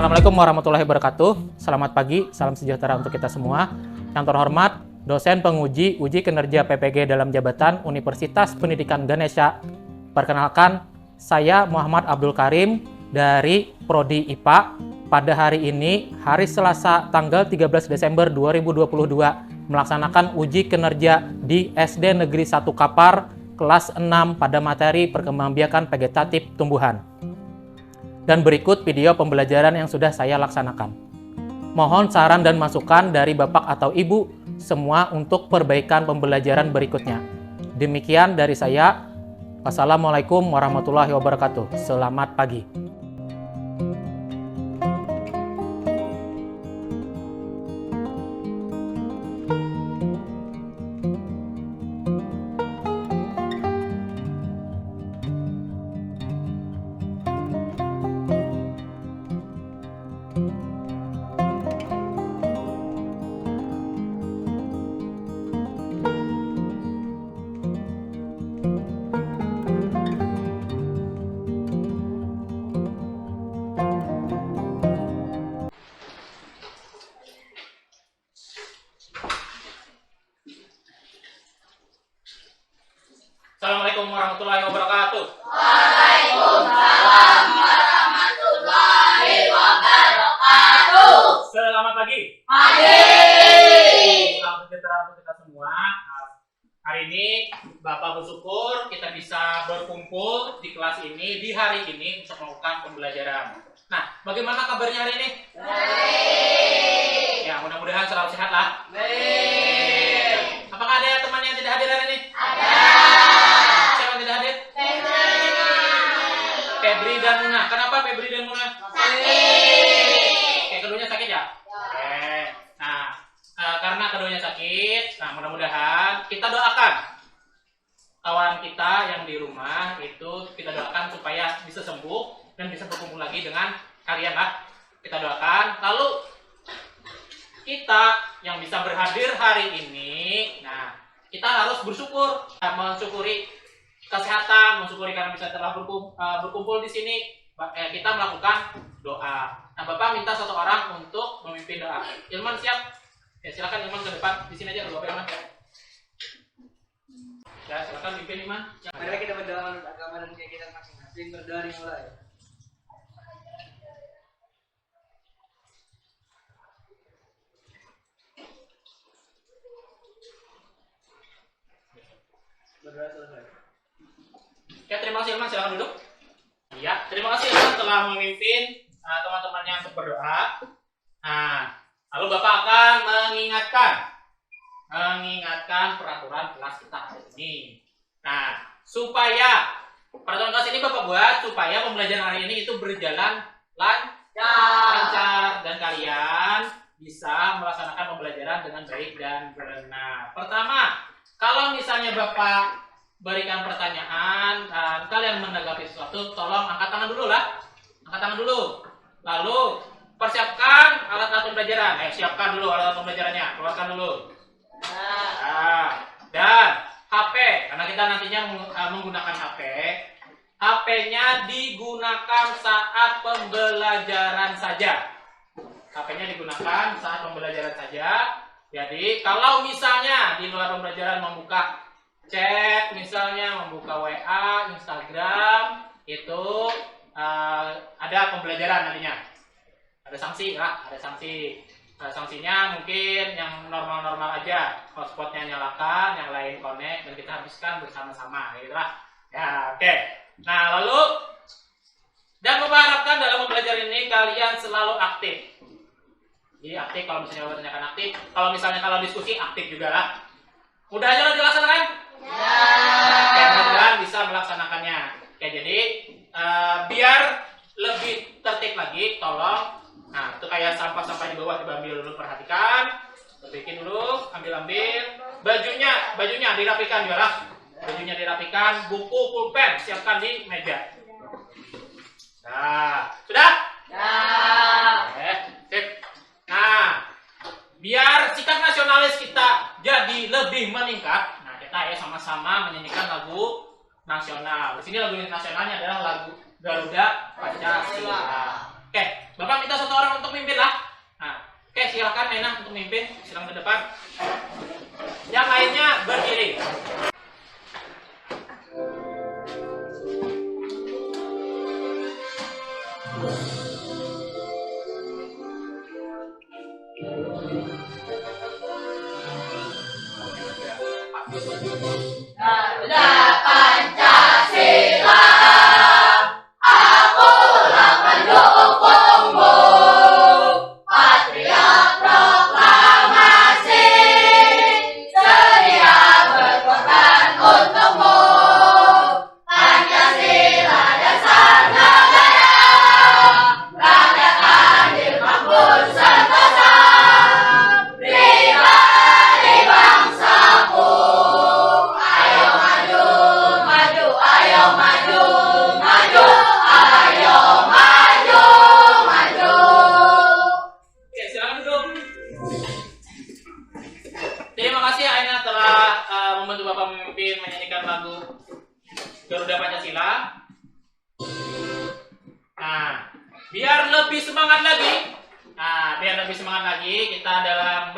Assalamualaikum warahmatullahi wabarakatuh. Selamat pagi, salam sejahtera untuk kita semua. Yang terhormat, dosen penguji uji kinerja PPG dalam jabatan Universitas Pendidikan Ganesha. Perkenalkan, saya Muhammad Abdul Karim dari Prodi IPA. Pada hari ini, hari Selasa tanggal 13 Desember 2022, melaksanakan uji kinerja di SD Negeri 1 Kapar, kelas 6 pada materi perkembangbiakan vegetatif tumbuhan. Dan berikut video pembelajaran yang sudah saya laksanakan. Mohon saran dan masukan dari Bapak atau Ibu semua untuk perbaikan pembelajaran berikutnya. Demikian dari saya. Wassalamualaikum warahmatullahi wabarakatuh. Selamat pagi. Assalamualaikum warahmatullahi wabarakatuh. Waalaikumsalam warahmatullahi wabarakatuh. Selamat pagi. Pagi. Salam sejahtera untuk kita semua. Hari ini Bapak bersyukur kita bisa berkumpul di kelas ini, di hari ini untuk melakukan pembelajaran. Nah, bagaimana kabarnya hari ini? Baik. Ya, mudah-mudahan selalu sehat lah. Baik. Apakah ada teman yang tidak hadir hari ini? Ada. Siapa yang tidak hadir? Febrina. Febri dan Muna. Kenapa Febri dan Muna? Sakit. Oke, keduanya sakit ya? Oke. Nah, karena keduanya sakit, nah mudah-mudahan kita doakan kawan kita yang di rumah itu kita doakan supaya bisa sembuh dan bisa berkumpul lagi dengan kalian lah. Kita doakan. Lalu kita yang bisa berhadir hari ini, nah kita harus bersyukur, mensyukuri kesehatan, mensyukuri karena bisa telah berkumpul di sini. Kita melakukan doa. Nah, Bapak minta satu orang untuk memimpin doa. Ilman siap? Ya, silakan Ilman ke depan. Di sini aja Bapak Ilman. Ya, silakan pimpin Ilman. Mari kita berdoa menurut agama dan keyakinan masing-masing. Berdoa dimulai. Berdoa selesai. Ya, terima kasih Ilman. Silakan duduk. Ya, terima kasih Ilman telah memimpin teman-temannya untuk berdoa. Nah, lalu Bapak akan mengingatkan peraturan kelas kita hari ini. Nah, supaya peraturan kelas ini Bapak buat supaya pembelajaran hari ini itu berjalan lancar dan kalian bisa melaksanakan pembelajaran dengan baik dan benar. Pertama, kalau misalnya Bapak berikan pertanyaan dan kalian menanggapi sesuatu, tolong angkat tangan dulu lah. Angkat tangan dulu. Lalu persiapkan alat-alat pembelajaran. Siapkan dulu alat-alat pembelajarannya. Keluarkan dulu. Nah, dan HP, karena kita nantinya menggunakan HP. HP-nya digunakan saat pembelajaran saja. HP-nya digunakan saat pembelajaran saja. Jadi, kalau misalnya di luar pembelajaran membuka chat, misalnya membuka WA, Instagram, itu ada pembelajaran nantinya. Ada sanksi lah, ada sanksi. Sanksinya mungkin yang normal-normal aja, hotspotnya nyalakan, yang lain connect, dan kita habiskan bersama-sama, gitu lah. Ya, oke. Nah, lalu dan Bapak harapkan dalam pembelajaran ini kalian selalu aktif. Jadi aktif kalau misalnya bertanyakan aktif, kalau misalnya kalau diskusi aktif juga lah. Mudah aja lo dilaksanakan? Ya. Oke, mudah-mudahan bisa melaksanakannya. Oke, jadi biar lebih tertib lagi, tolong. Nah, itu kayak sampah-sampah di bawah diambil dulu, perhatikan. Bikin dulu, ambil. Bajunya dirapikan juga lah. Bajunya dirapikan, buku pulpen siapkan di meja. Nah, sudah? Ya. Sip. Nah, biar sikap nasionalis kita jadi lebih meningkat, nah kita ya sama-sama menyanyikan lagu nasional. Di sini lagu nasionalnya adalah lagu Garuda Pancasila. Oke. Bapak minta satu orang untuk mimpin lah. Nah, oke, silakan Nena untuk mimpin, silakan ke depan. Yang lainnya berdiri. Garuda Pancasila, akulah pendukungmu. Patriot proklamasi, sedia berkorban untukmu. Pancasila dasar negara, rakyat adil makmur sentosa, pribadi bangsaku. Ayo maju, maju, ayo maju, maju, ayo maju, maju. Oke, silakan duduk. Terima kasih Aina telah membantu Bapak memimpin menyanyikan lagu Garuda Pancasila. Nah, biar lebih semangat lagi, kita dalam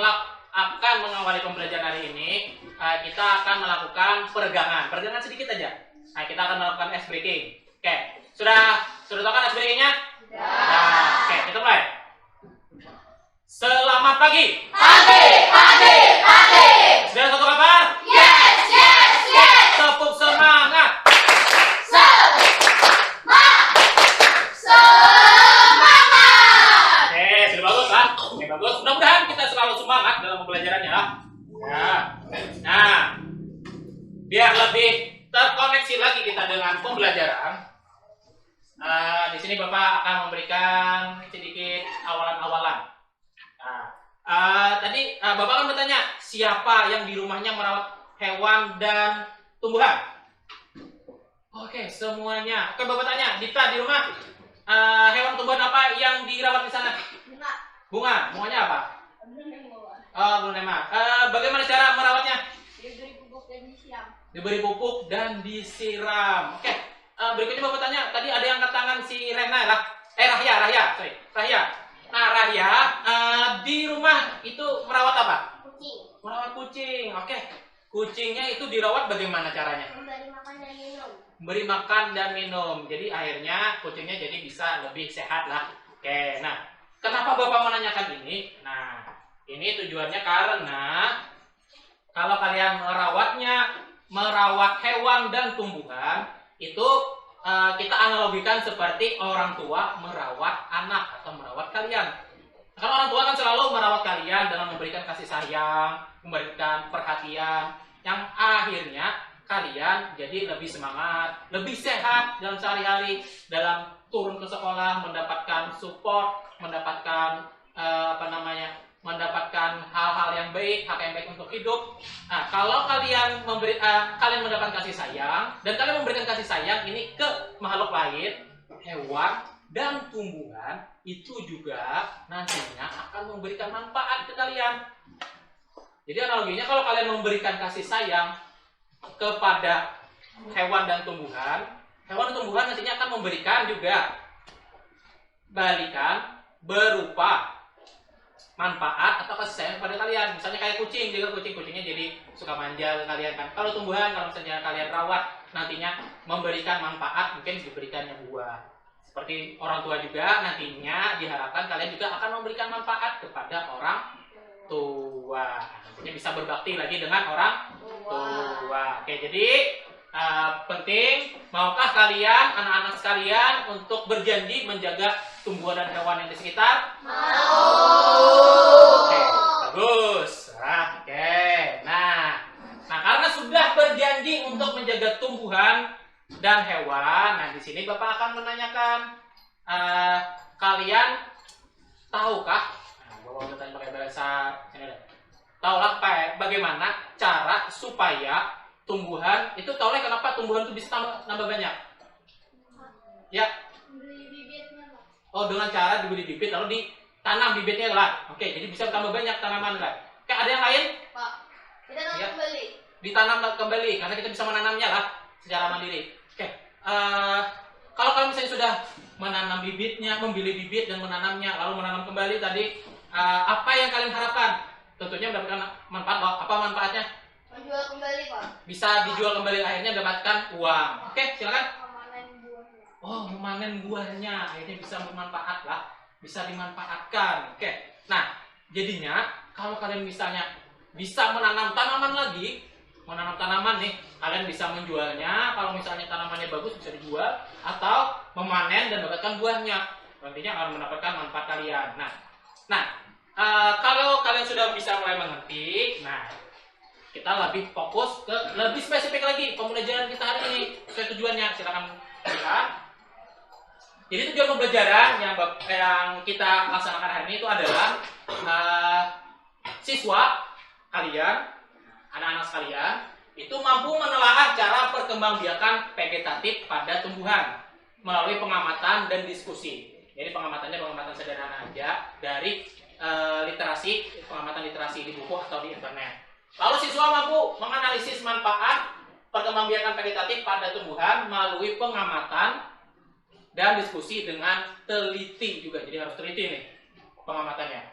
akan mengawali pembelajaran hari ini. Kita akan melakukan peregangan sedikit aja. Nah, kita akan melakukan ice breaking. Oke, sudah tahu kan ice breakingnya? Nah, oke, kita mulai. Selamat pagi. Pagi, pagi, pagi. Sudah satu kabar? Yes, yes, yes. Tepuk semangat. Semangat. Oke, sudah bagus lah. Oke, bagus. Mudah-mudahan kita selalu semangat dalam pembelajarannya lah. Ya. Nah, biar lebih terkoneksi lagi kita dengan pembelajaran, di sini Bapak akan memberikan sedikit awalan-awalan. Tadi Bapak kan bertanya siapa yang di rumahnya merawat hewan dan tumbuhan. Oke, semuanya. Oke, Bapak tanya, Dita di rumah hewan tumbuhan apa yang dirawat di sana? Bunga. Bunganya apa? Aglonema. Bagaimana cara merawatnya? Diberi pupuk dan disiram. Oke. Berikutnya Bapak tanya, tadi ada yang angkat tangan si Rena lah. Rahya. Nah, Rahya di rumah itu merawat apa? Kucing. Merawat kucing. Oke. Kucingnya itu dirawat bagaimana caranya? Memberi makan dan minum. Memberi makan dan minum. Jadi akhirnya kucingnya jadi bisa lebih sehat lah. Oke. Nah, kenapa Bapak menanyakan ini? Nah, ini tujuannya karena kalau kalian merawat hewan dan tumbuhan, itu kita analogikan seperti orang tua merawat anak atau merawat kalian. Kalau orang tua kan selalu merawat kalian dengan memberikan kasih sayang, memberikan perhatian, yang akhirnya kalian jadi lebih semangat, lebih sehat dalam sehari-hari, dalam turun ke sekolah, mendapatkan support, mendapatkan mendapatkan hal-hal yang baik, hak yang baik untuk hidup. Nah, kalau kalian mendapatkan kasih sayang dan kalian memberikan kasih sayang ini ke makhluk lain, hewan dan tumbuhan, itu juga nantinya akan memberikan manfaat ke kalian. Jadi analoginya kalau kalian memberikan kasih sayang kepada hewan dan tumbuhan nantinya akan memberikan juga balikan berupa manfaat atau kasih sayang kepada kalian. Misalnya kayak kucing, juga kucingnya jadi suka manja ke kalian kan. Kalau tumbuhan, kalau misalnya kalian rawat, nantinya memberikan manfaat, mungkin diberikannya buah. Seperti orang tua juga nantinya diharapkan kalian juga akan memberikan manfaat kepada orang tua. Nantinya bisa berbakti lagi dengan orang tua. Oke, jadi penting, maukah kalian, anak-anak sekalian, untuk berjanji menjaga tumbuhan dan hewan yang di sekitar? Oke, bagus. Oke, nah karena sudah berjanji untuk menjaga tumbuhan dan hewan, nah di sini Bapak akan menanyakan, kalian tahukah? Nah, Bapak bertanya pakai bahasa sini deh. Tahulah bagaimana cara supaya tumbuhan itu, tahulah kenapa tumbuhan itu bisa nambah banyak? Ya. Oh, dengan cara diberi bibit lalu ditanam bibitnya lah. Oke, jadi bisa tambah banyak tanaman kan. Oke, ada yang lain? Pak, kita tanam Ya. kembali. Ditanam kembali karena kita bisa menanamnya lah secara mandiri. Oke. Kalau kalian misalnya sudah menanam bibitnya, membeli bibit dan menanamnya, lalu menanam kembali tadi. Apa yang kalian harapkan? Tentunya mendapatkan manfaat. Apa manfaatnya? Menjual kembali, Pak. Bisa dijual kembali, akhirnya mendapatkan uang. Oke, silakan. Memanen buahnya. Oh, memanen buahnya, akhirnya bisa bermanfaat lah, bisa dimanfaatkan. Oke, nah jadinya kalau kalian misalnya bisa menanam tanaman lagi, menanam tanaman nih, kalian bisa menjualnya. Kalau misalnya tanamannya bagus bisa dijual, atau memanen dan mendapatkan buahnya. Nantinya akan mendapatkan manfaat kalian. Kalau kalian sudah bisa mulai mengerti, nah kita lebih fokus ke lebih spesifik lagi pembelajaran kita hari ini sesuai tujuannya. Silakan lihat. Jadi tujuan pembelajaran yang kita laksanakan hari ini itu adalah siswa kalian, anak-anak sekalian, itu mampu menelaah cara perkembangbiakan vegetatif pada tumbuhan melalui pengamatan dan diskusi. Jadi pengamatannya pengamatan sederhana aja dari literasi, pengamatan literasi di buku atau di internet. Lalu siswa mampu menganalisis manfaat perkembangbiakan vegetatif pada tumbuhan melalui pengamatan dan diskusi dengan teliti juga. Jadi harus teliti nih pengamatannya.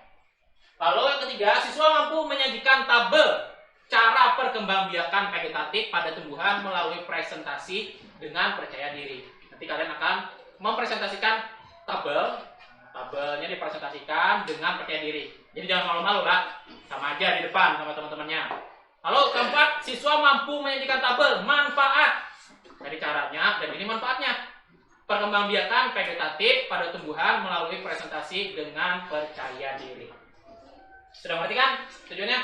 Lalu yang ketiga, siswa mampu menyajikan tabel cara perkembangbiakan vegetatif pada tumbuhan melalui presentasi dengan percaya diri. Nanti kalian akan mempresentasikan tabelnya dipresentasikan dengan percaya diri. Jadi jangan malu-malu lah, sama aja di depan sama teman-temannya. Lalu keempat, siswa mampu menyajikan tabel manfaat. Dari caranya dan ini manfaatnya. Perkembangbiakan vegetatif pada tumbuhan melalui presentasi dengan percaya diri. Sudah mengerti kan tujuannya?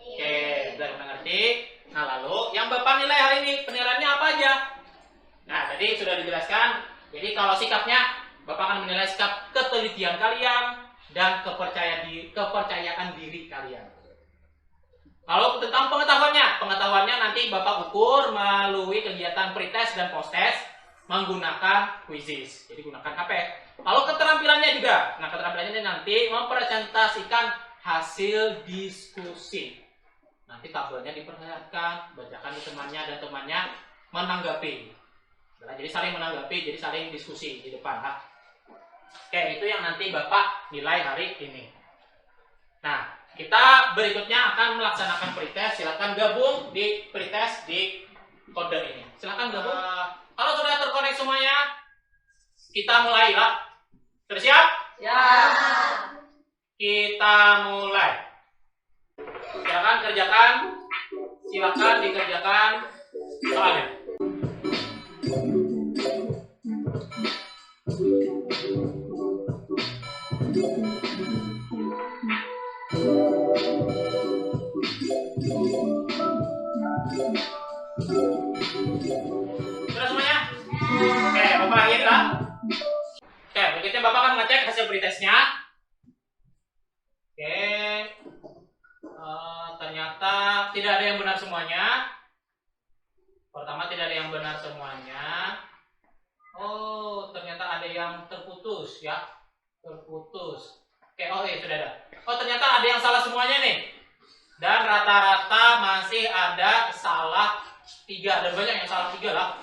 Oke, sudah mengerti. Nah lalu yang Bapak nilai hari ini, penilaiannya apa aja? Nah tadi sudah dijelaskan. Jadi kalau sikapnya, Bapak akan menilai sikap ketelitian kalian dan kepercayaan diri kalian. Lalu tentang pengetahuannya nanti Bapak ukur melalui kegiatan pretest dan posttest menggunakan quizzes. Jadi gunakan HP. Lalu keterampilannya juga. Nah keterampilannya nanti mempresentasikan hasil diskusi. Nanti tabelnya diperlihatkan, bacakan ke temannya dan temannya menanggapi. Nah, jadi saling menanggapi, jadi saling diskusi di depan. Oke, itu yang nanti Bapak nilai hari ini. Nah, kita berikutnya akan melaksanakan pretest. Silakan gabung di pretest di kode ini. Silakan gabung. Kalau sudah terkonek semuanya, kita mulai lah. Sudah siap? Ya. Kita mulai. Silakan kerjakan. Silakan dikerjakan soalnya. Sudah semuanya? Oke, Bapak akhiri lah. Oke, berikutnya Bapak akan mengecek hasil pretestnya. Oke, ternyata tidak ada yang benar semuanya. Pertama, tidak ada yang benar semuanya. Oh, ternyata ada yang terputus ya. Terputus. Oke, sudah ada. Oh, ternyata ada yang salah semuanya nih. Dan rata-rata masih ada salah 3. Dan banyak yang salah 3 lah.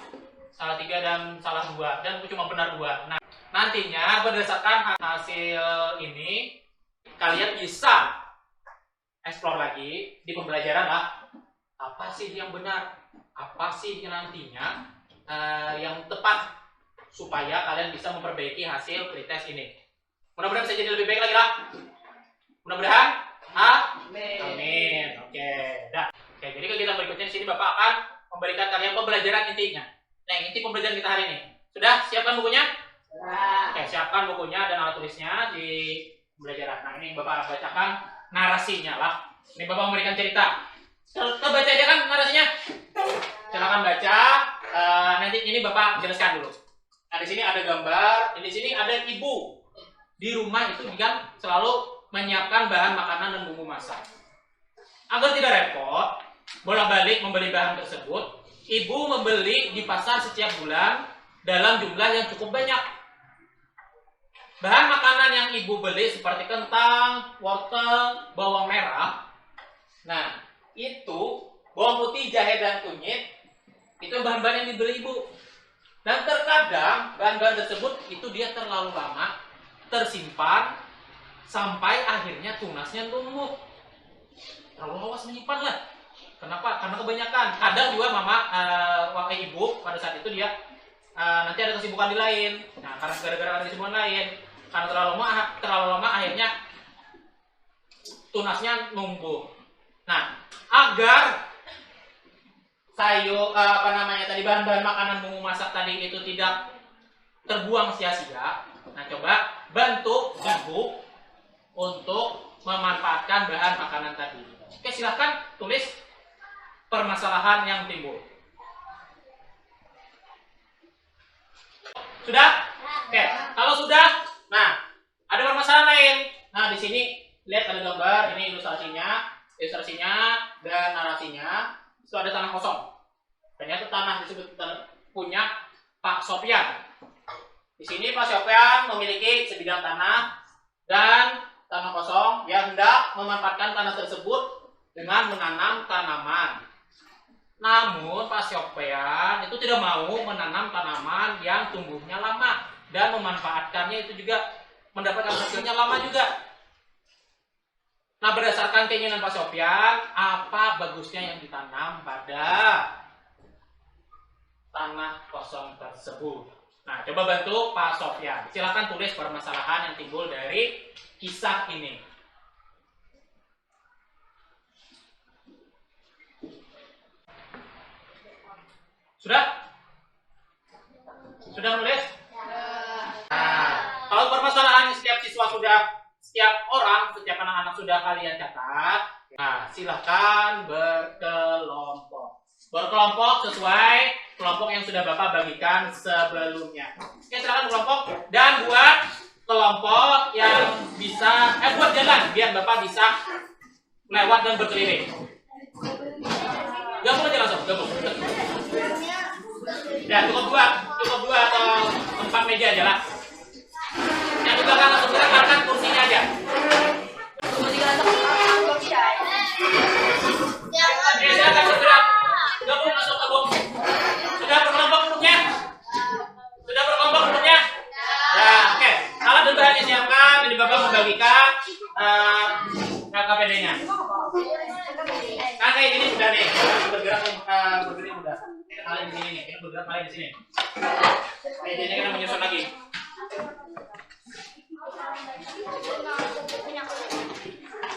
Salah 3 dan salah 2. Dan cuma benar 2. Nah, nantinya berdasarkan hasil ini, kalian bisa explore lagi di pembelajaran lah. Apa sih yang benar? Apa sih yang nantinya yang tepat supaya kalian bisa memperbaiki hasil pretest ini. Mudah-mudahan bisa jadi lebih baik lagi lah. Mudah-mudahan. Amin. Oke, dah. Oke, jadi kegiatan berikutnya di sini Bapak akan memberikan kalian pembelajaran intinya. Nah, inti pembelajaran kita hari ini. Sudah siapkan bukunya? Oke, siapkan bukunya dan alat tulisnya di pembelajaran. Nah, ini Bapak bacakan narasinya lah. Ini Bapak memberikan cerita. Kita baca aja kan narasinya? Silakan baca. Nanti ini Bapak jelaskan dulu. Nah, di sini ada gambar. Di sini ada ibu. Di rumah itu kan selalu menyiapkan bahan makanan dan bumbu masak. Agar tidak repot, bolak-balik membeli bahan tersebut, ibu membeli di pasar setiap bulan dalam jumlah yang cukup banyak. Bahan makanan yang ibu beli seperti kentang, wortel, bawang merah. Nah, itu bawang putih, jahe dan kunyit. Itu bahan-bahan yang dibeli ibu. Dan terkadang bahan-bahan tersebut itu dia terlalu lama tersimpan sampai akhirnya tunasnya tumbuh. Terlalu awas menyimpan lah. Kenapa? Karena kebanyakan. Kadang juga mama, ibu pada saat itu dia nanti ada kesibukan di lain. Nah, karena gara-gara ada kesibukan lain, karena terlalu lama akhirnya tunasnya numbuh. Nah, agar bahan-bahan makanan bumbu masak tadi itu tidak terbuang sia-sia. Nah, coba bantu ibu untuk memanfaatkan bahan makanan tadi. Oke, silahkan tulis permasalahan yang timbul. Sudah? Oke, kalau sudah, nah ada permasalahan lain. Nah, di sini lihat ada gambar, ini ilustrasinya dan narasinya. Itu ada tanah kosong. Ternyata tanah disebut punya Pak Sofyan. Di sini Pak Sofyan memiliki sebidang tanah dan tanah kosong. Dia hendak memanfaatkan tanah tersebut dengan menanam tanaman. Namun Pak Sofyan itu tidak mau menanam tanaman yang tumbuhnya lama dan memanfaatkannya itu juga mendapatkan hasilnya lama juga. Nah, berdasarkan keinginan Pak Sofyan, apa bagusnya yang ditanam pada tanah kosong tersebut? Nah, coba bantu Pak Sofyan. Silakan tulis permasalahan yang timbul dari kisah ini. Sudah? Sudah menulis? Nah, kalau permasalahan setiap anak-anak sudah kalian catat, nah silahkan berkelompok. Berkelompok sesuai kelompok yang sudah Bapak bagikan sebelumnya. Oke, silahkan berkelompok dan buat kelompok yang bisa, buat jalan biar Bapak bisa lewat dan berkeliling. Gabung aja langsung, gabung. Ya, cukup dua atau 4 meja aja lah. Yang di belakang langsung gerakan kursinya aja. Silakan segera gabung, langsung gabung. Sudah berkelompok duduknya? Ya, oke. Alat dan bahan disiapkan, jadi Bapak membagikan KKPD-nya. Kan kayak gini sudah nih, bergerak udah. Kita kalian di sini nih, kita bergerak kalian di sini. KKPD-nya kita menyusun lagi.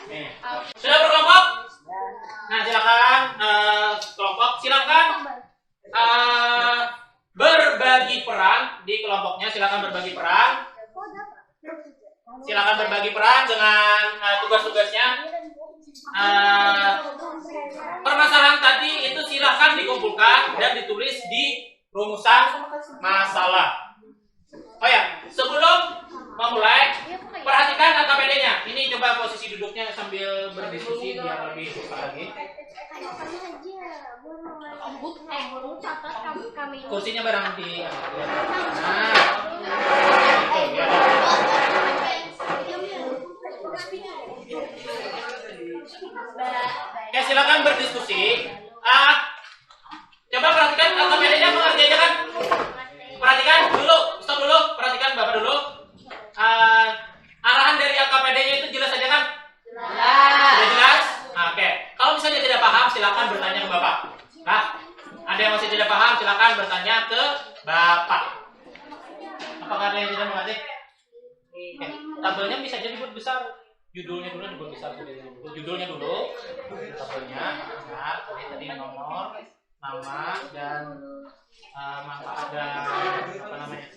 Nih. Sudah berkelompok? Nah, silakan kelompok silakan berbagi peran di kelompoknya. Silakan berbagi peran dengan tugas-tugasnya. Permasalahan tadi itu silakan dikumpulkan dan ditulis di rumusan masalah. Oh ya, sebelum memulai, perhatikan KKPD-nya. Ini coba posisi duduknya sambil berdiskusi biar lebih suka lagi. Kursinya bareng di. Nah, oke, silakan berdiskusi. Coba perhatikan KKPD-nya mengerjakan. Perhatikan dulu, stop dulu, perhatikan Bapak dulu. Arahan dari KKPD-nya itu jelas saja kan? Sudah jelas? Oke. Kalau misalnya tidak paham, silakan bertanya ke Bapak. Nah, ada yang masih tidak paham, silakan bertanya ke Bapak. Apakah ada yang tidak mengerti? Oke. Tabelnya bisa jadi dibuat besar. Judulnya dulu dibuat besar. Judulnya dulu. Tabelnya. Nah, tadi nomor, nama dan manfaat dan apa namanya?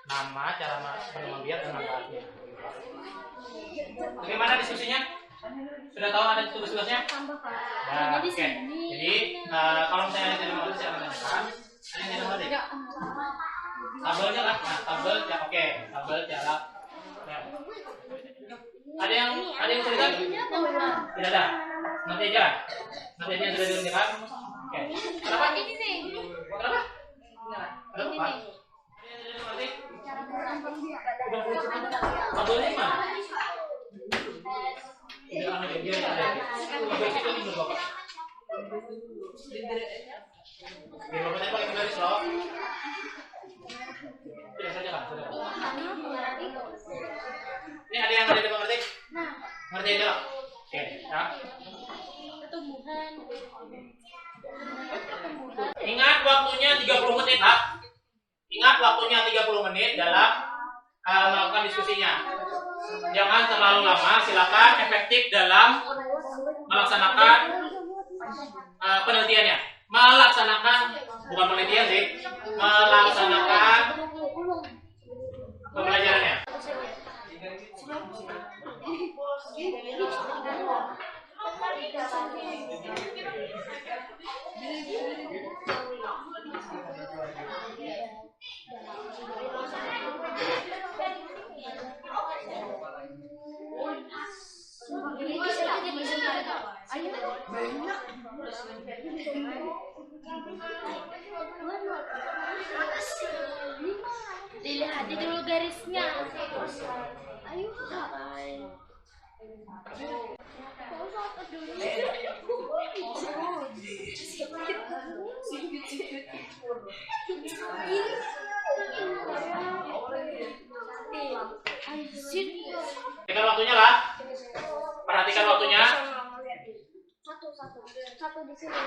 Nama, cara pengembangan dan manfaatnya. Bagaimana diskusinya? Sudah tahu ada tugas-tugasnya? Nah, oke. Jadi kalau misalnya ada yang mengerti, saya akan tanyakan. Ada yang tidak mengerti? Tabelnya lah. Nah, tabel ya oke. Tabel cara. Ya. Ada yang cerita? Tidak ada. Nanti aja. Nanti aja yang sudah dikerjakan. Oke. Kenapa? Kenapa? Kenapa? Tabelnya mana? Tidak ada dia ada. Basic ini dulu Bapak. Biar Bapak tembak garis loh. Ngerti itu? Oke, ya. Ingat waktunya 30 menit, Pak. Ingat waktunya 30 menit dalam melakukan diskusinya. Jangan terlalu lama, silakan efektif dalam melaksanakan penelitiannya. Bukan penelitian sih, melaksanakan pembelajarannya. Dilihat dulu garisnya. Ayo. Perhatikan waktunya lah. Perhatikan waktunya. Satu di sini.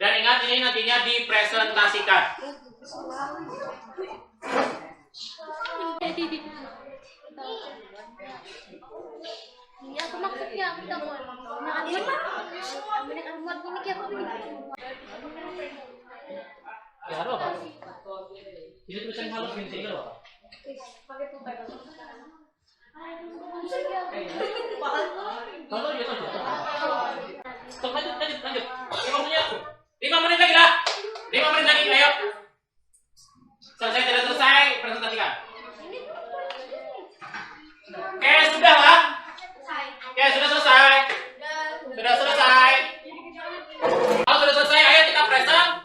Dan ingat ini nantinya dipresentasikan. Ini apa maksudnya? Aku tahu. Nah, ini buat ini kayak apa ini? Ya, halo apa? Ini tulisan halus ini sini apa? Pakai pulpen. Kalau dia tahu. Stop, lanjut. Waktunya 5 menit lagi lah. 5 menit lagi, ayo. Selesai tidak selesai, presentasikan. Oke, sudah lah. Oke, sudah selesai. Kalau sudah selesai, ayo kita present.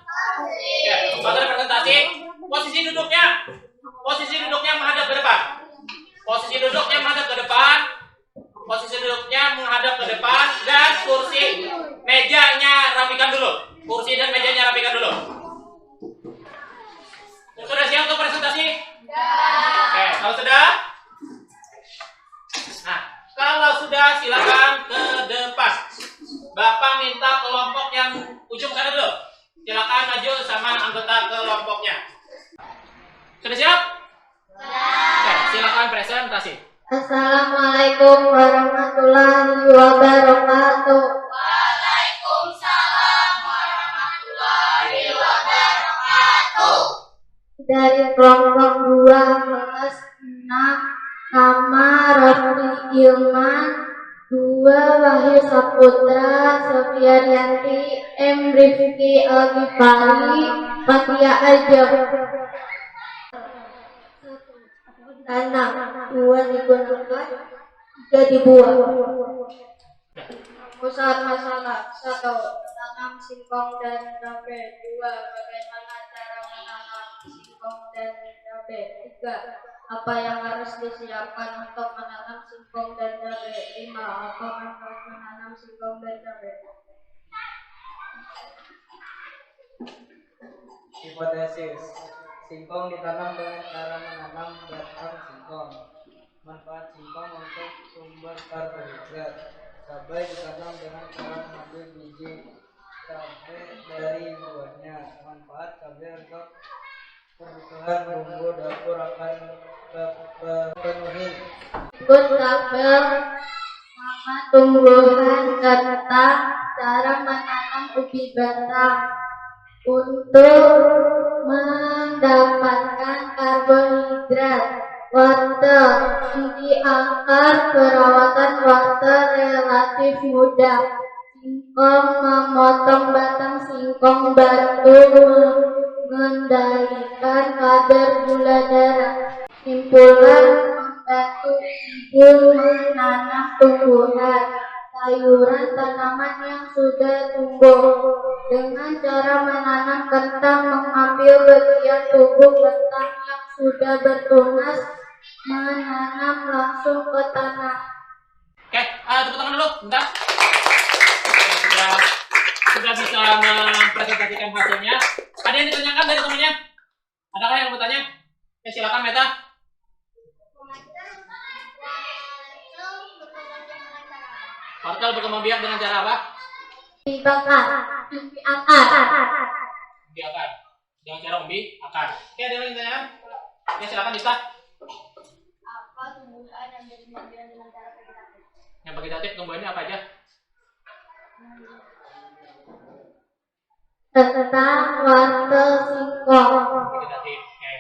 Ya, baru presentasi. Posisi duduknya menghadap ke depan. Dan kursi dan mejanya rapikan dulu. Sudah siap untuk presentasi? Oke, kalau sudah silakan ke depan. Bapak minta kelompok yang ujung sana dulu. Silakan maju sama anggota kelompoknya. Sudah siap? Oke, silakan presentasi. Assalamualaikum warahmatullahi wabarakatuh. Waalaikumsalam warahmatullahi wabarakatuh. Dari kelompok 2 kelas 6 nama Raffi Ilman, 2 Wahyu Saputra, Sofiarianti, M Rifki Al-Ghifari, Fathia Ajab. 6 2 digunakan, 3 dibuang. Pusat masalah 1. Menanam singkong dan cabai. 2. Bagaimana cara menanam singkong dan cabai. 3. Apa yang harus disiapkan untuk menanam singkong dan cabai. 5. Apa manfaat menanam singkong dan cabai. Hipotesis. Singkong ditanam dengan cara menanam batang singkong. Manfaat singkong untuk sumber karbohidrat. Cabai ditanam dengan cara mengambil biji cabai dari buahnya. Manfaat cabai untuk kebutuhan bumbu dapur akan terpenuhi. Tabel nama tumbuhan serta cara menanam ubi batang. Untuk mendapatkan karbohidrat, wortel, tinggi akar, perawatan wortel relatif mudah. Singkong, memotong batang singkong, bantu mengendalikan kadar gula darah. Simpulan, membantu ibu menanam tumbuhan, sayuran, tanaman yang sudah tumbuh. Dengan cara menanam kentang, mengambil bagian tubuh kentang yang sudah bertunas, menanam langsung ke tanah. Oke, tepuk tangan dulu, bentar. Sudah bisa mempresentasikan hasilnya. Ada yang ditanyakan dari temannya? Adakah yang bertanya? Oke, silakan Meta. Wortel berkembang biak dengan cara apa? dibakar, diakar. Umbi akar. Dengan cara umbi akar. Oke, ada lagi pertanyaan? Ya, silakan bisa. Apa tumbuhan yang berkembang biak dengan cara vegetatif? Yang vegetatif tumbuhannya apa aja? Kentang, wortel, singkong. Vegetatif. Oke.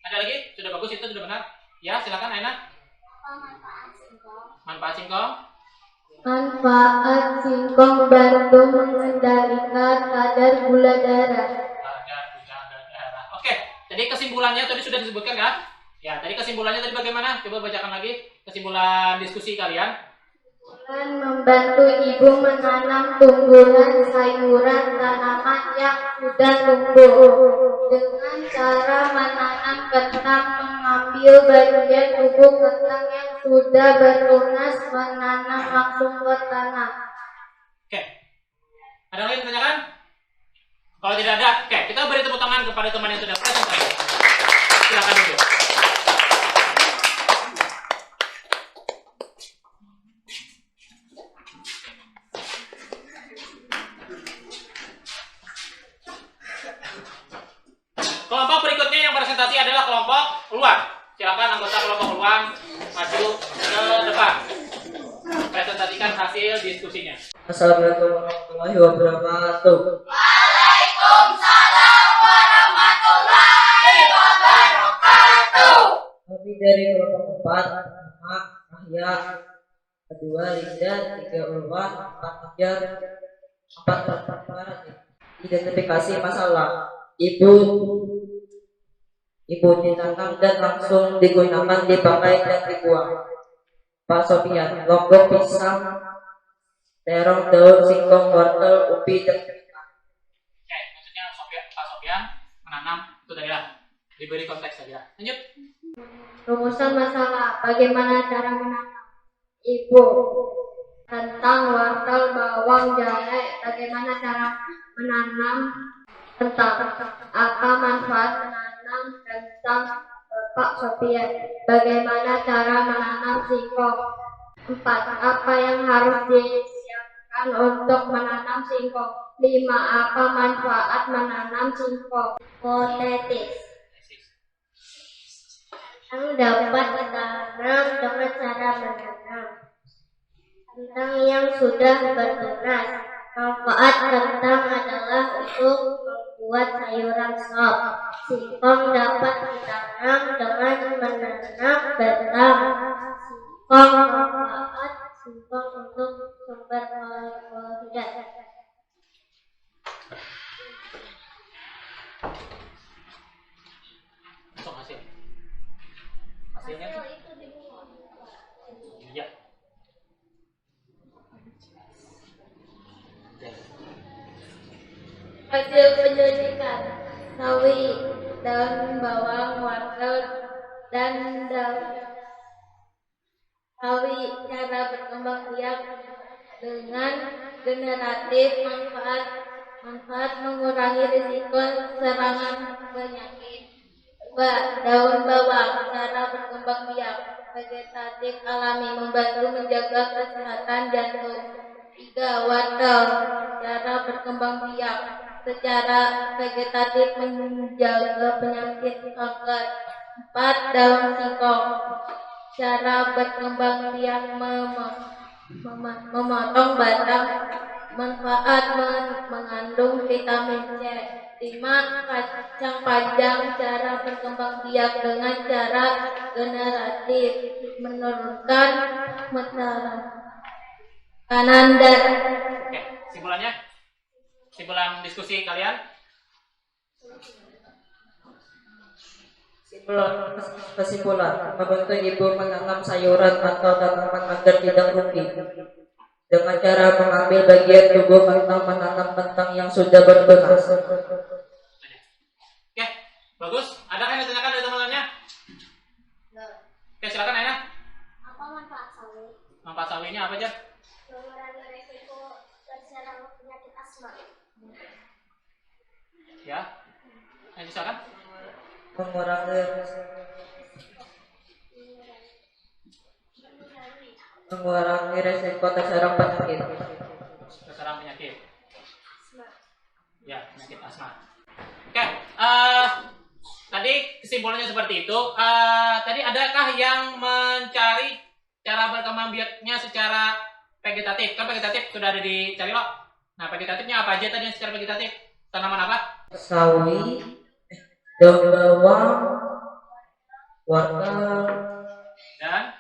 Ada lagi? Sudah bagus, itu sudah benar. Ya, silakan Aina. Apa manfaat singkong? Manfaat singkong. Manfaat singkong bantu mengendalikan kadar gula darah. Kadar gula darah. Oke, jadi kesimpulannya tadi sudah disebutkan kan? Ya, tadi kesimpulannya tadi bagaimana? Coba bacakan lagi kesimpulan diskusi kalian. Dan membantu ibu menanam tumbuhan sayuran tanaman yang sudah tumbuh dengan cara menanam kentang, mengambil bagian tubuh kentang yang sudah bertunas, menanam langsung ke tanah. Oke. Ada lagi yang ditanyakan? Kalau tidak ada, oke, kita beri tepuk tangan kepada teman yang sudah presentasi. Silakan duduk. Kelompok berikutnya yang presentasi adalah kelompok luar. Silakan anggota kelompok luar maju ke depan. Presentasikan hasil diskusinya. Assalamualaikum warahmatullahi wabarakatuh. Kami dari kelompok 4, pertama Rahya, kedua Linda, 3 Ulwan, 4 Fajar, 4 Barat. Identifikasi masalah. Ibu ditanam dan langsung digunakan, dipakai dan dibuang. Pak Sofian, lombok pisang, terong, daun, singkong, wortel, ubi, dan Oke, maksudnya Pak Sofian menanam itu tadi lah. Diberi konteks saja. Lanjut. Rumusan masalah, bagaimana cara menanam? Ibu, kentang, wortel, bawang, jahe, bagaimana cara menanam kentang? Apa manfaat menanam kentang? Pak Sofian, bagaimana cara menanam singkong? 4. Apa yang harus disiapkan untuk menanam singkong? 5. Apa manfaat menanam singkong? Hipotetis. Kentang dapat ditanam dengan cara menanam kentang yang sudah bertunas. Manfaat kentang adalah untuk membuat sayuran sop. Singkong dapat ditanam dengan menanam batang singkong. Manfaat singkong untuk sumber karbohidrat. Langsung hasil. Hasilnya tuh. Iya. Hasil penyelidikan: sawi, daun bawang, wortel, dan daun sawi. Cara berkembang biak dengan generatif. Manfaat mengurangi risiko serangan penyakit. 2. Daun bawang. Cara berkembang biak vegetatif alami, membantu menjaga kesehatan jantung. 3. Wortel. Cara berkembang biak secara vegetatif, menjaga penyakit kanker. 4. Daun singkong. Cara berkembang biak memotong batang. Manfaat mengandung vitamin C. 5. Kacang panjang. Cara berkembang biak dengan cara generatif, menurunkan tekanan darah. Oke, kesimpulannya? Kesimpulan diskusi kalian? Kesimpulan, membantu ibu menanam sayuran atau tanaman agar tidak rugi. Dengan cara mengambil bagian tubuh kentang, menanam kentang yang sudah bertunas. Oke, bagus. Ada yang ditanyakan dari teman-temannya? Oke, silakan Aina. Apa manfaat sawi? Manfaat sawinya apa aja? Mengurangi resiko terserang penyakit asma. Ya. Ayo silakan. mengurangi resiko terserang penyakit. Terserang penyakit. Ya, penyakit asma. Oke, tadi kesimpulannya seperti itu. Tadi adakah yang mencari cara berkembang biaknya secara vegetatif? Kan vegetatif sudah ada dicari loh. Nah, vegetatifnya apa aja tadi yang secara vegetatif? Tanaman apa? Sawi, daun bawang, wortel, Dan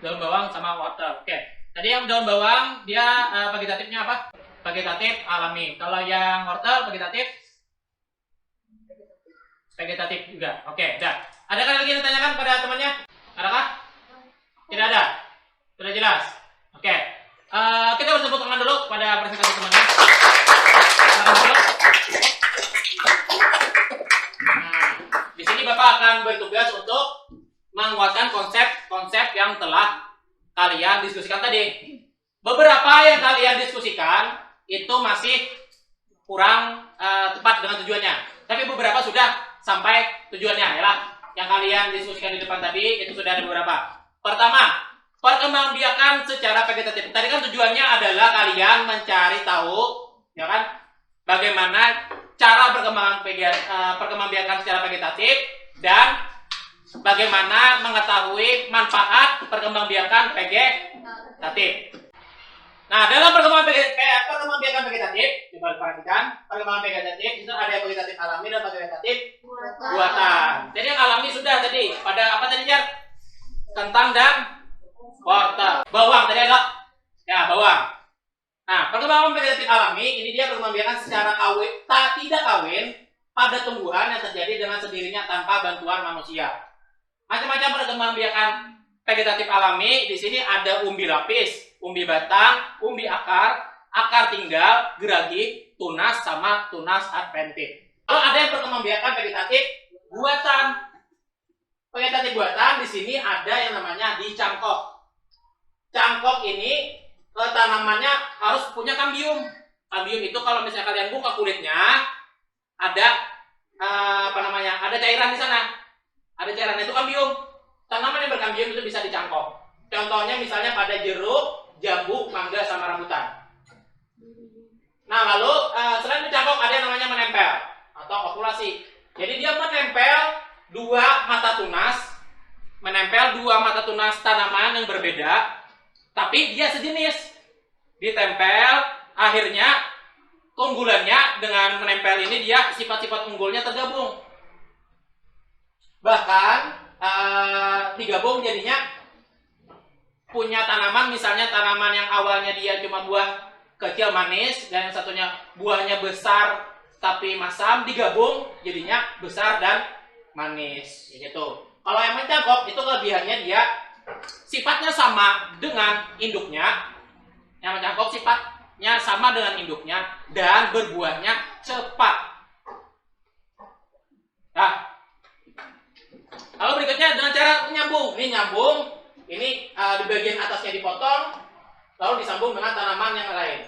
daun bawang sama wortel. Oke. Tadi yang daun bawang dia vegetatifnya apa? Vegetatif alami. Kalau yang wortel vegetatif juga. Oke, dah. Adakah lagi yang ditanyakan pada temannya? Adakah? Tidak ada. Sudah jelas. Oke. Kita bertepuk tangan dulu pada presentasi temannya. Silakan dulu. Nah, di sini Bapak akan bertugas untuk menguatkan konsep-konsep yang telah kalian diskusikan tadi. Beberapa yang kalian diskusikan itu masih kurang tepat dengan tujuannya. Tapi beberapa sudah sampai tujuannya, yalah. Yang kalian diskusikan di depan tadi itu sudah ada beberapa. Pertama, perkembangbiakan secara vegetatif. Tadi kan tujuannya adalah kalian mencari tahu, ya kan, bagaimana cara perkembangbiakan secara vegetatif dan bagaimana mengetahui manfaat perkembangbiakan vegetatif. Nah, dalam perkembangbiakan vegetatif, coba perhatikan, perkembangan vegetatif itu ada vegetatif alami dan vegetatif buatan. Jadi yang alami sudah tadi, pada apa tadi, Jar? Kentang dan wortel. Bawang tadi ada, ya bawang. Nah, perkembangan vegetatif alami ini dia perkembangbiakan secara tidak kawin pada tumbuhan yang terjadi dengan sendirinya tanpa bantuan manusia. Macam-macam perkembangbiakan vegetatif alami di sini ada umbi lapis, umbi batang, umbi akar, akar tinggal, geragi, tunas sama tunas adventif. Kalau ada yang perkembangbiakan vegetatif buatan. Vegetatif buatan di sini ada yang namanya dicangkok. Cangkok ini tanamannya harus punya kambium. Kambium itu kalau misalnya kalian buka kulitnya ada ada cairan di sana. Ada cairan itu kambium. Tanaman yang berkambium itu bisa dicangkok. Contohnya misalnya pada jeruk, jambu, mangga sama rambutan. Nah, lalu selain dicangkok ada yang namanya menempel atau okulasi. Jadi dia menempel dua mata tunas tanaman yang berbeda, tapi dia sejenis. Ditempel, akhirnya keunggulannya dengan menempel ini dia sifat-sifat unggulnya tergabung. Bahkan digabung jadinya punya tanaman, misalnya tanaman yang awalnya dia cuma buah kecil manis dan yang satunya buahnya besar tapi masam, digabung jadinya besar dan manis gitu. Kalau yang mencangkok itu kelebihannya dia sifatnya sama dengan induknya. Yang mencangkok sifatnya sama dengan induknya dan berbuahnya cepat. Nah, lalu berikutnya dengan cara menyambung. Ini nyambung. Ini di bagian atasnya dipotong, lalu disambung dengan tanaman yang lain.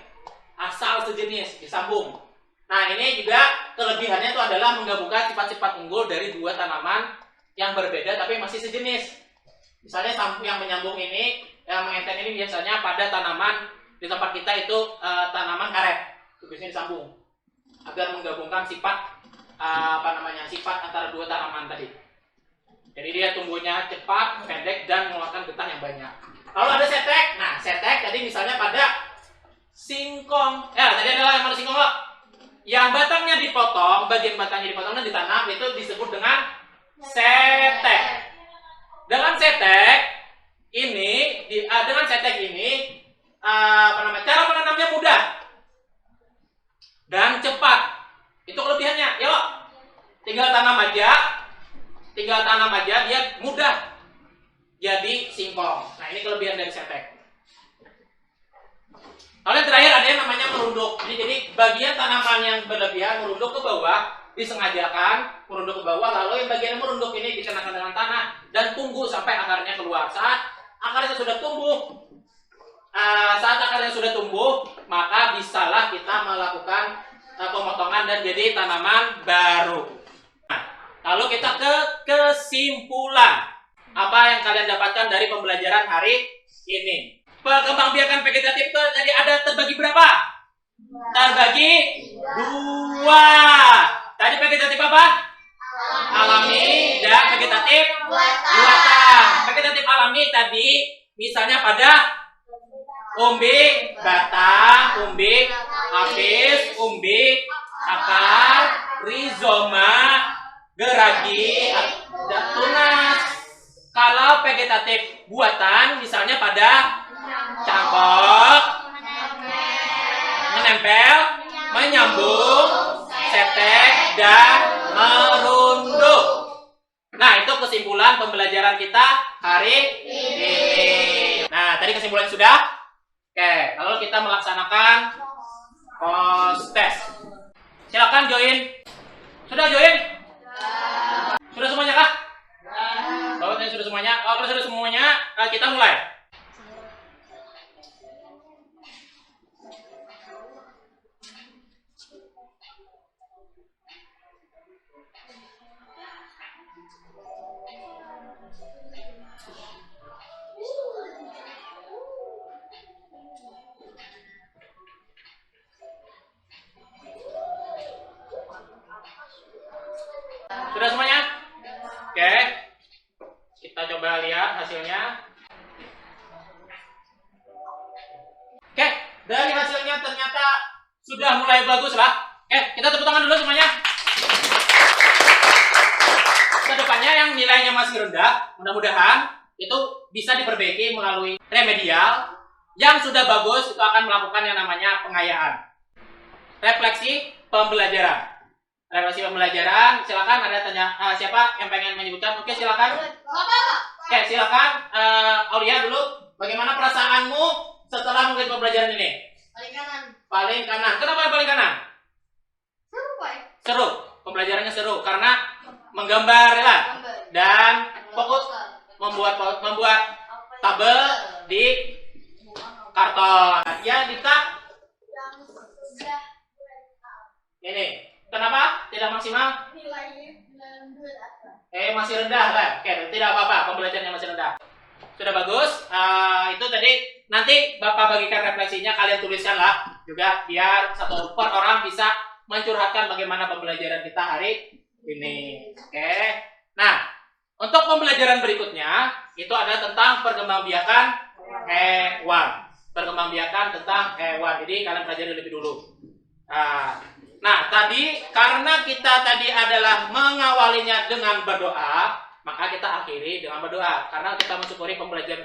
Asal sejenis, disambung. Nah, ini juga kelebihannya itu adalah menggabungkan sifat-sifat unggul dari dua tanaman yang berbeda tapi masih sejenis. Misalnya yang menyambung ini, yang mengenten ini biasanya pada tanaman di tempat kita itu tanaman karet. Itu biasanya disambung agar menggabungkan sifat sifat antara dua tanaman tadi. Jadi dia tumbuhnya cepat, pendek, dan mengeluarkan getah yang banyak. Lalu ada setek. Nah, setek tadi misalnya pada singkong. Ya, tadi adalah yang mana singkong kok? Yang batangnya dipotong, bagian batangnya dipotong dan ditanam itu disebut dengan setek. Dengan setek ini, cara menanamnya mudah dan cepat. Itu kelebihannya. Yuk, tinggal tanam aja dia mudah jadi singkong. Nah, ini kelebihan dari setek. Lalu yang terakhir ada yang namanya merunduk. Jadi bagian tanaman yang berlebihan merunduk ke bawah disengajakan merunduk ke bawah, lalu yang bagian merunduk ini dikenakan dengan tanah dan tunggu sampai akarnya keluar. Saat akarnya sudah tumbuh, maka bisalah kita melakukan pemotongan dan jadi tanaman baru. Lalu kita ke kesimpulan. Apa yang kalian dapatkan dari pembelajaran hari ini? Perkembangbiakan vegetatif itu tadi ada terbagi berapa? Terbagi dua. Tadi vegetatif apa? Alami dan vegetatif buatan. Vegetatif alami tadi misalnya pada umbi batang, umbi apis, umbi akar, rizoma, geragi, dan tunas. Kalau vegetatif buatan misalnya pada cangkok, menempel, menyambung, setek, dan merunduk. Nah, itu kesimpulan pembelajaran kita hari ini. Nah, tadi kesimpulan sudah. Oke, lalu kita melaksanakan post test. Silakan join. Sudah join? Sudah semuanya kah? Kalau sudah semuanya, kalau sudah semuanya, kita mulai. Sudah semuanya? Oke. Kita coba lihat hasilnya. Oke, dari hasilnya ternyata sudah mulai bagus lah. Oke, kita tepuk tangan dulu semuanya. Kedepannya yang nilainya masih rendah, mudah-mudahan itu bisa diperbaiki melalui remedial. Yang sudah bagus itu akan melakukan yang namanya pengayaan. Refleksi pembelajaran. Refleksi pembelajaran, silakan ada tanya siapa yang pengen menyebutkan? Oke, silakan. Oke, silakan Aulia dulu. Bagaimana perasaanmu setelah mengikuti pembelajaran ini? Paling kanan. Paling kanan. Kenapa yang paling kanan? Seru, Pak. Seru. Pembelajarannya seru karena menggambar ya, dan fokus membuat tabel di karton. Ya, Dita. Ini. Kenapa tidak maksimal? Masih rendah lah. Oke, tidak apa-apa. Pembelajarannya masih rendah. Sudah bagus. Itu tadi nanti Bapak bagikan refleksinya, kalian tuliskan lah juga biar satu per orang bisa mencurhatkan bagaimana pembelajaran kita hari ini. Oke. Nah, untuk pembelajaran berikutnya itu ada tentang perkembangbiakan hewan. Perkembangbiakan tentang hewan. Jadi kalian pelajari lebih dulu. Nah, tadi karena kita tadi adalah mengawalinya dengan berdoa, maka kita akhiri dengan berdoa. Karena kita mensyukuri pembelajaran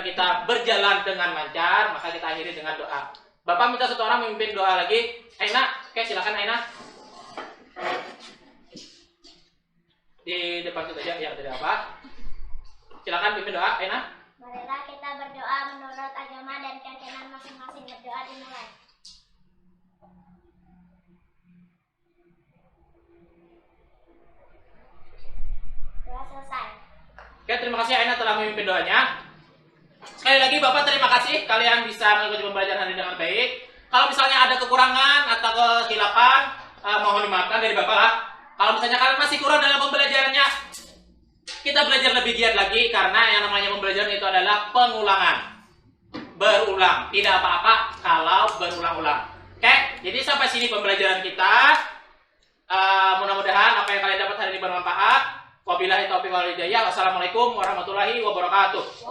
kita berjalan dengan lancar, maka kita akhiri dengan doa. Bapak minta satu orang memimpin doa lagi. Aina, oke silakan Aina. Di depan kita aja, ya tidak apa. Silakan pimpin doa, Aina. Marilah kita berdoa menurut agama dan keyakinan masing-masing. Berdoa dimulai. Doa selesai. Oke, terima kasih Aina telah memimpin doanya. Sekali lagi Bapak terima kasih kalian bisa mengikuti pembelajaran hari ini dengan baik. Kalau misalnya ada kekurangan atau kesilapan, mohon dimaafkan dari Bapak lah. Kalau misalnya kalian masih kurang dalam pembelajarannya, kita belajar lebih giat lagi karena yang namanya pembelajaran itu adalah pengulangan. Berulang, tidak apa-apa kalau berulang-ulang. Oke, jadi sampai sini pembelajaran kita. Mudah-mudahan apa yang kalian dapat hari ini bermanfaat. Wabillahi taufiq wal hidayah. Wassalamualaikum warahmatullahi wabarakatuh.